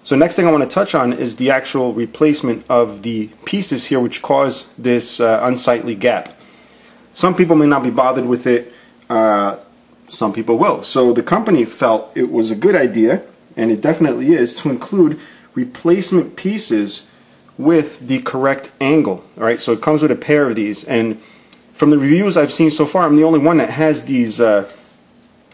So next thing I want to touch on is the actual replacement of the pieces here which cause this unsightly gap. Some people may not be bothered with it, some people will. So the company felt it was a good idea, and it definitely is, to include replacement pieces with the correct angle. Alright, so it comes with a pair of these, and from the reviews I've seen so far, I'm the only one that has these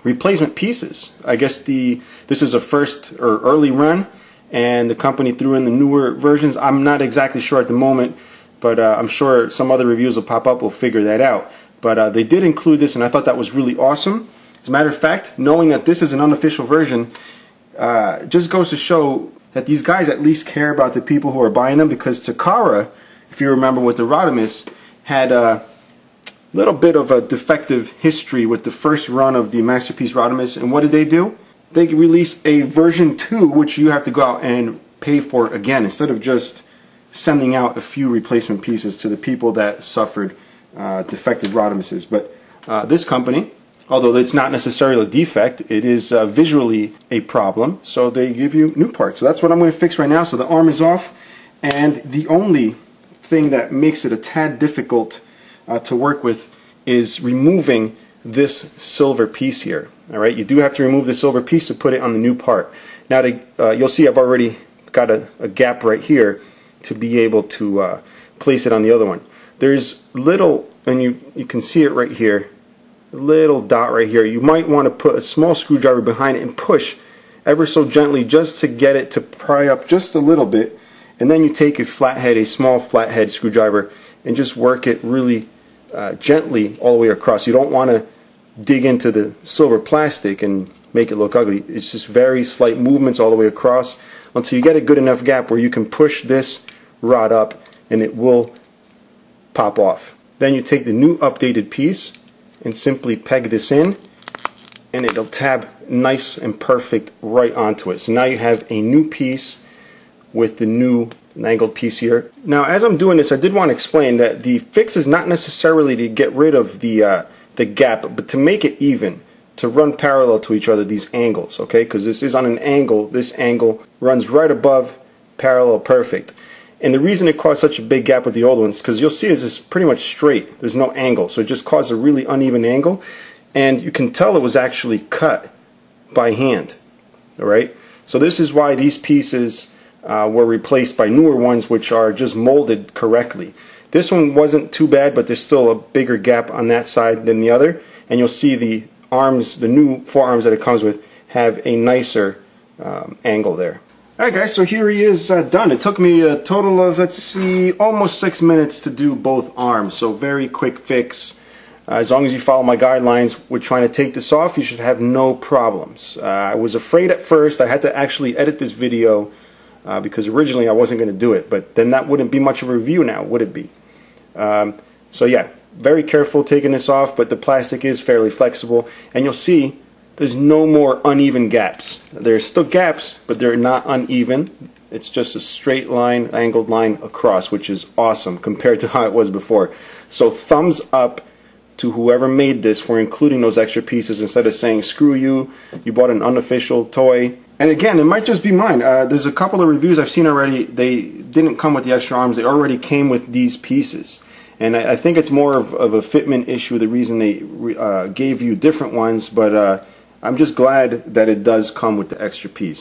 replacement pieces. I guess this is a first or early run, and the company threw in the newer versions. I'm not exactly sure at the moment, but I'm sure some other reviews will pop up, we'll figure that out. But they did include this, and I thought that was really awesome. As a matter of fact, knowing that this is an unofficial version just goes to show that these guys at least care about the people who are buying them, because Takara, if you remember with the Optimus, had a little bit of a defective history with the first run of the Masterpiece Optimus. And what did they do? They released a version 2, which you have to go out and pay for again, instead of just sending out a few replacement pieces to the people that suffered defective Optimuses. But this company, although it's not necessarily a defect, it is visually a problem, so they give you new parts. So that's what I'm going to fix right now. So the arm is off, and the only thing that makes it a tad difficult to work with is removing this silver piece here. Alright, you do have to remove the silver piece to put it on the new part. Now you'll see I've already got a gap right here to be able to place it on the other one. There's little, and you can see it right here, a little dot right here. You might want to put a small screwdriver behind it and push ever so gently just to get it to pry up just a little bit, and then you take a small flathead screwdriver, and just work it really gently all the way across. You don't want to dig into the silver plastic and make it look ugly. It's just very slight movements all the way across until you get a good enough gap where you can push this rod up and it will pop off. Then you take the new updated piece and simply peg this in, and it'll tab nice and perfect right onto it. So now you have a new piece with the new angled piece here. Now as I'm doing this, I did want to explain that the fix is not necessarily to get rid of the gap, but to make it even, to run parallel to each other, these angles, okay? Because this is on an angle, this angle runs right above parallel perfect. And the reason it caused such a big gap with the old ones, because you'll see this is pretty much straight, there's no angle, so it just caused a really uneven angle, and you can tell it was actually cut by hand. Alright, so this is why these pieces were replaced by newer ones which are just molded correctly. This one wasn't too bad, but there's still a bigger gap on that side than the other, and you'll see the arms, the new forearms that it comes with, have a nicer angle there. Alright guys, so here he is done. It took me a total of, let's see, almost 6 minutes to do both arms, so very quick fix. As long as you follow my guidelines with trying to take this off, you should have no problems. I was afraid at first. I had to actually edit this video because originally I wasn't going to do it, but then that wouldn't be much of a review now, would it be? So yeah, very careful taking this off, but the plastic is fairly flexible, and you'll see there's no more uneven gaps. There's still gaps, but they're not uneven. It's just a straight line, angled line across, which is awesome compared to how it was before. So thumbs up to whoever made this for including those extra pieces instead of saying screw you, you bought an unofficial toy. And again, it might just be mine. There's a couple of reviews I've seen already. They didn't come with the extra arms. They already came with these pieces. And I think it's more of a fitment issue, the reason they gave you different ones. But I'm just glad that it does come with the extra piece.